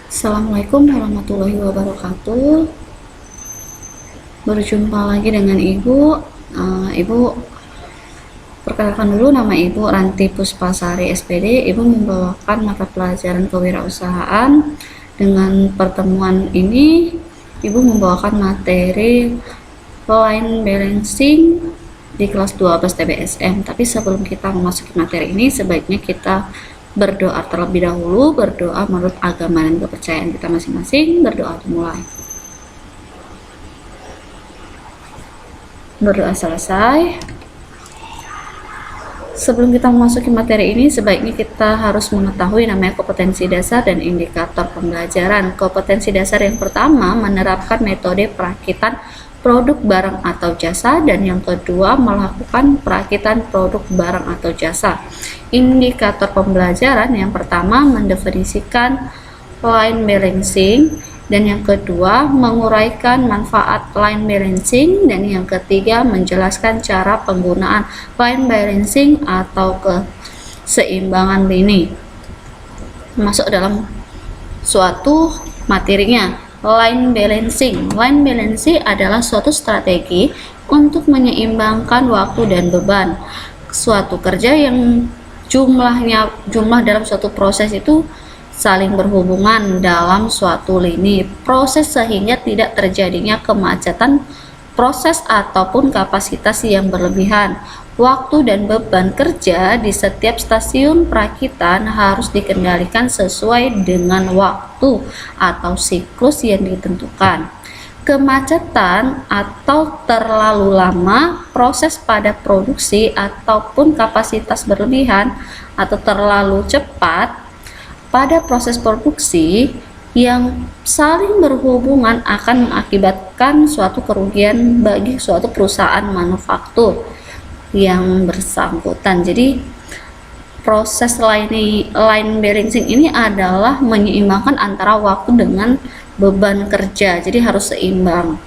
Assalamualaikum warahmatullahi wabarakatuh. Berjumpa lagi dengan Ibu. Ibu, perkenalkan dulu, nama Ibu Ranti Puspasari SPD. Ibu membawakan mata pelajaran kewirausahaan. Dengan pertemuan ini, Ibu membawakan materi line balancing di kelas 12 TBSM. Tapi sebelum kita memasuki materi ini, sebaiknya kita berdoa terlebih dahulu, berdoa menurut agama dan kepercayaan kita masing-masing. Berdoa dimulai. Berdoa selesai. Sebelum kita memasuki materi ini, sebaiknya kita harus mengetahui namanya kompetensi dasar dan indikator pembelajaran. Kompetensi dasar yang pertama menerapkan metode perakitan produk barang atau jasa, dan yang kedua melakukan perakitan produk barang atau jasa. Indikator pembelajaran yang pertama mendefinisikan line balancing, dan yang kedua menguraikan manfaat line balancing, dan yang ketiga menjelaskan cara penggunaan line balancing atau keseimbangan lini. Masuk dalam suatu materinya. Line balancing. Line balancing adalah suatu strategi untuk menyeimbangkan waktu dan beban. Suatu kerja yang jumlah dalam suatu proses itu saling berhubungan dalam suatu lini proses sehingga tidak terjadinya kemacetan proses ataupun kapasitas yang berlebihan. Waktu dan beban kerja di setiap stasiun perakitan harus dikendalikan sesuai dengan waktu atau siklus yang ditentukan. Kemacetan atau terlalu lama proses pada produksi ataupun kapasitas berlebihan atau terlalu cepat pada proses produksi yang saling berhubungan akan mengakibatkan suatu kerugian bagi suatu perusahaan manufaktur yang bersangkutan. Jadi proses line balancing ini adalah menyeimbangkan antara waktu dengan beban kerja. Jadi harus seimbang.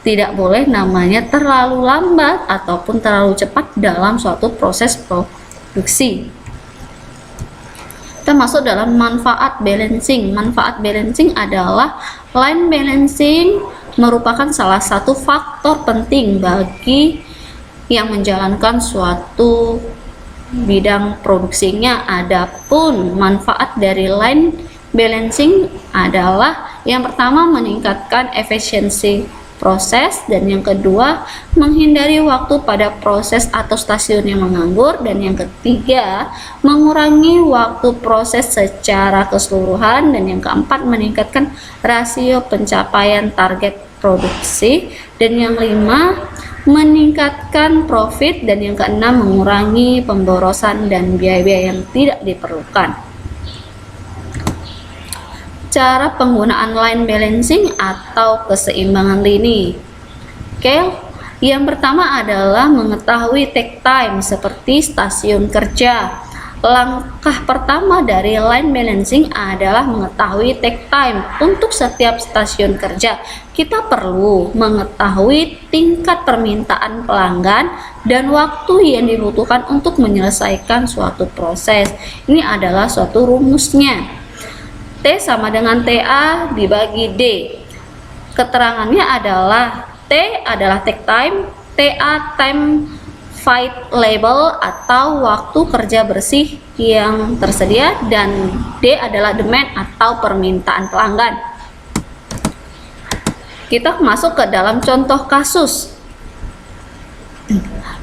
Tidak boleh namanya terlalu lambat ataupun terlalu cepat dalam suatu proses produksi. Kita masuk dalam manfaat balancing. Manfaat balancing adalah line balancing merupakan salah satu faktor penting bagi yang menjalankan suatu bidang produksinya. Adapun manfaat dari line balancing adalah yang pertama meningkatkan efisiensi proses, dan yang kedua menghindari waktu pada proses atau stasiun yang menganggur, dan yang ketiga mengurangi waktu proses secara keseluruhan, dan yang keempat meningkatkan rasio pencapaian target produksi, dan yang lima meningkatkan profit, dan yang keenam mengurangi pemborosan dan biaya-biaya yang tidak diperlukan. Cara penggunaan line balancing atau keseimbangan lini. Oke, yang pertama adalah mengetahui take time seperti stasiun kerja. Langkah pertama dari line balancing adalah mengetahui take time. Untuk setiap stasiun kerja, kita perlu mengetahui tingkat permintaan pelanggan dan waktu yang dibutuhkan untuk menyelesaikan suatu proses. Ini adalah suatu rumusnya. T sama dengan TA dibagi D. Keterangannya adalah T adalah take time, TA time fight label atau waktu kerja bersih yang tersedia, dan D adalah demand atau permintaan pelanggan. Kita masuk ke dalam contoh kasus.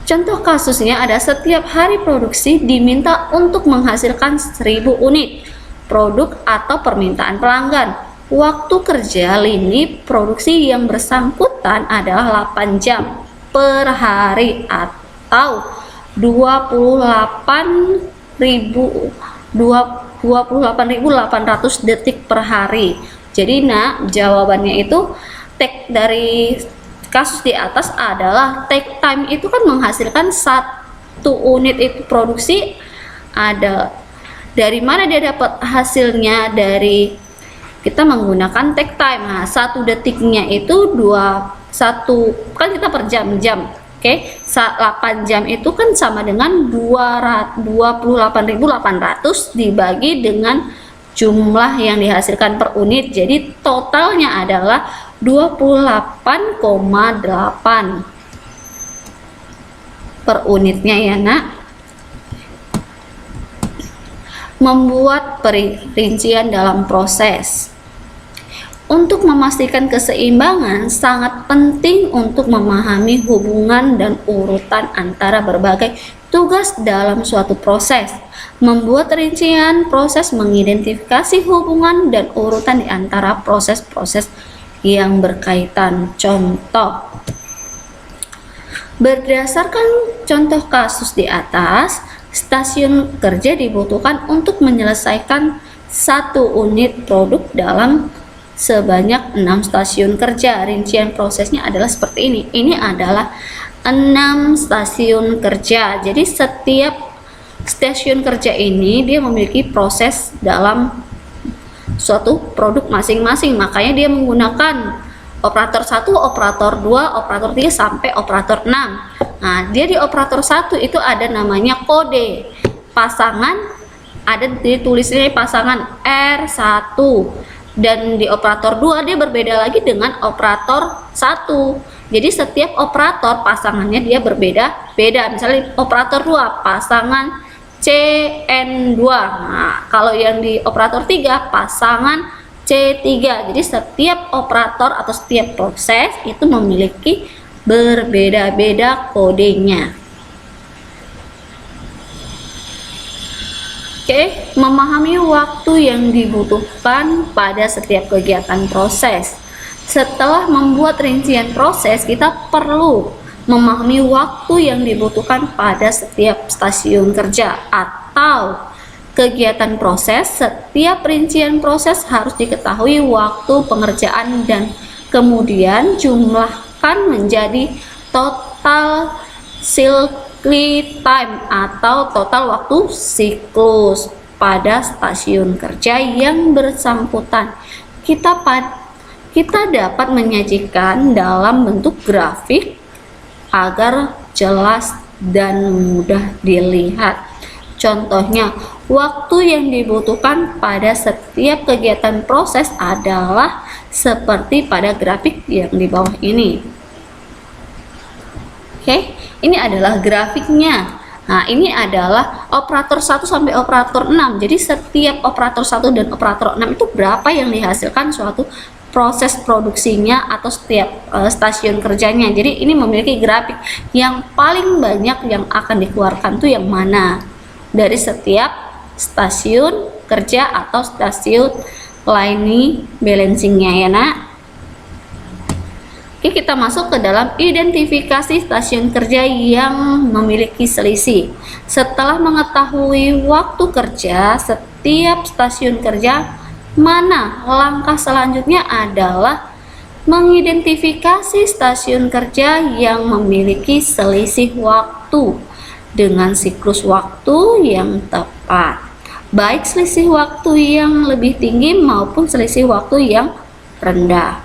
Contoh kasusnya ada setiap hari produksi diminta untuk menghasilkan 1000 unit produk atau permintaan pelanggan. Waktu kerja lini produksi yang bersangkutan adalah 8 jam per hari atau 28.800 detik per hari. Jadi jawabannya itu dari kasus di atas adalah take time itu kan menghasilkan 1 unit itu produksi. Dari mana dia dapat hasilnya? Dari kita menggunakan take time. Nah, 1 detiknya itu 1 kan kita per jam. Oke, 8 jam itu kan sama dengan 28.800 dibagi dengan jumlah yang dihasilkan per unit. Jadi totalnya adalah 28,8 per unitnya ya nak. Membuat perincian dalam proses. Untuk memastikan keseimbangan, sangat penting untuk memahami hubungan dan urutan antara berbagai tugas dalam suatu proses. Membuat rincian proses mengidentifikasi hubungan dan urutan di antara proses-proses yang berkaitan. Contoh. Berdasarkan contoh kasus di atas, stasiun kerja dibutuhkan untuk menyelesaikan satu unit produk dalam sebanyak 6 stasiun kerja. Rincian prosesnya adalah seperti ini. Ini adalah 6 stasiun kerja. Jadi setiap stasiun kerja ini dia memiliki proses dalam suatu produk masing-masing. Makanya dia menggunakan operator 1, operator 2, operator 3 sampai operator 6. Nah, dia di operator 1 itu ada namanya kode pasangan, ada ditulisnya pasangan R1. Dan di operator 2 dia berbeda lagi dengan operator 1. Jadi setiap operator pasangannya dia berbeda-beda. Misalnya operator 2 pasangan CN2. Nah, kalau yang di operator 3 pasangan C3. Jadi setiap operator atau setiap proses itu memiliki berbeda-beda kodenya. Oke, memahami waktu yang dibutuhkan pada setiap kegiatan proses. Setelah membuat rincian proses, kita perlu memahami waktu yang dibutuhkan pada setiap stasiun kerja atau kegiatan proses. Setiap rincian proses harus diketahui waktu pengerjaan dan kemudian jumlahkan menjadi total cycle time atau total waktu siklus pada stasiun kerja yang bersangkutan. Kita dapat menyajikan dalam bentuk grafik agar jelas dan mudah dilihat. Contohnya, waktu yang dibutuhkan pada setiap kegiatan proses adalah seperti pada grafik yang di bawah ini. Oke, ini adalah grafiknya. Nah, ini adalah operator 1 sampai operator 6. Jadi setiap operator 1 dan operator 6 itu berapa yang dihasilkan suatu proses produksinya atau setiap stasiun kerjanya. Jadi ini memiliki grafik yang paling banyak yang akan dikeluarkan tuh yang mana dari setiap stasiun kerja atau stasiun line balancingnya ya nak. Oke, kita masuk ke dalam identifikasi stasiun kerja yang memiliki selisih. Setelah mengetahui waktu kerja setiap stasiun kerja, mana langkah selanjutnya adalah mengidentifikasi stasiun kerja yang memiliki selisih waktu dengan siklus waktu yang tepat, baik selisih waktu yang lebih tinggi maupun selisih waktu yang rendah.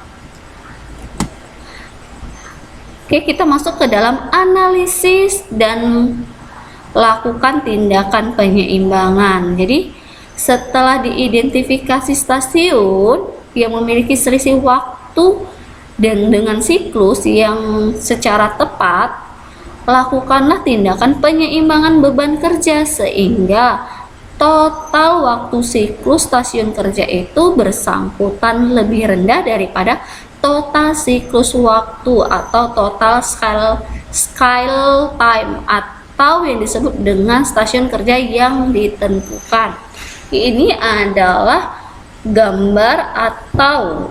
Oke, kita masuk ke dalam analisis dan lakukan tindakan penyeimbangan. Jadi setelah diidentifikasi stasiun yang memiliki selisih waktu dan dengan siklus yang secara tepat, lakukanlah tindakan penyeimbangan beban kerja sehingga total waktu siklus stasiun kerja itu bersangkutan lebih rendah daripada total siklus waktu atau total scale time atau yang disebut dengan stasiun kerja yang ditentukan. Ini adalah gambar atau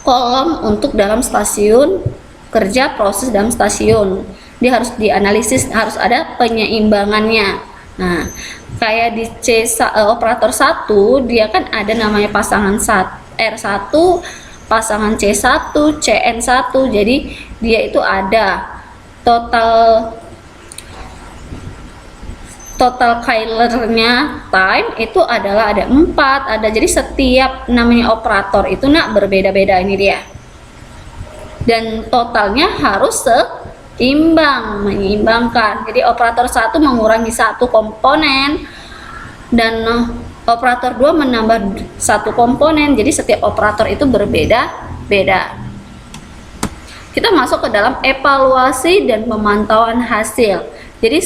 kolom untuk dalam stasiun kerja proses dalam stasiun. Dia harus dianalisis, harus ada penyeimbangannya. Nah, kayak di operator 1 dia kan ada namanya pasangan R1, pasangan C1, CN1. Jadi dia itu ada total kailernya time itu adalah ada 4, ada. Jadi setiap namanya operator itu nak berbeda-beda ini dia. Dan totalnya harus menyeimbangkan. Jadi operator 1 mengurangi satu komponen dan Operator 2 menambah satu komponen, jadi setiap operator itu berbeda-beda. Kita masuk ke dalam evaluasi dan pemantauan hasil. Jadi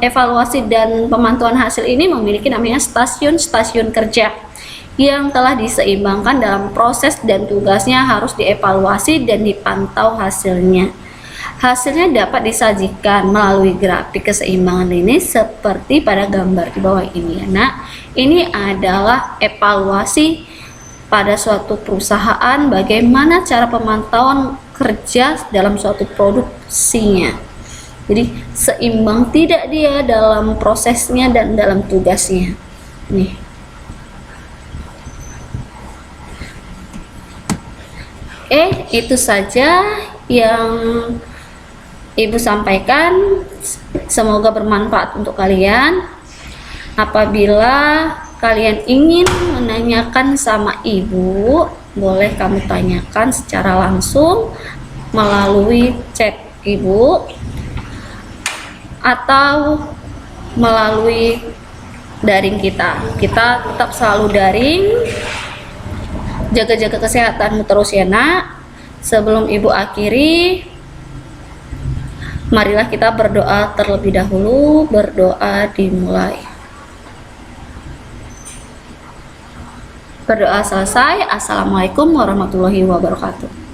evaluasi dan pemantauan hasil ini memiliki namanya stasiun-stasiun kerja yang telah diseimbangkan dalam proses dan tugasnya harus dievaluasi dan dipantau hasilnya. Hasilnya dapat disajikan melalui grafik keseimbangan ini seperti pada gambar di bawah ini. Nah, ini adalah evaluasi pada suatu perusahaan, bagaimana cara pemantauan kerja dalam suatu produksinya. Jadi seimbang tidak dia dalam prosesnya dan dalam tugasnya. Nih. Itu saja yang Ibu sampaikan. Semoga bermanfaat untuk kalian. Apabila kalian ingin menanyakan sama Ibu, boleh kamu tanyakan secara langsung melalui chat Ibu atau melalui daring kita. Kita tetap selalu daring. Jaga-jaga kesehatanmu terus ya nak. Sebelum Ibu akhiri, marilah kita berdoa terlebih dahulu. Berdoa dimulai. Berdoa selesai. Assalamualaikum warahmatullahi wabarakatuh.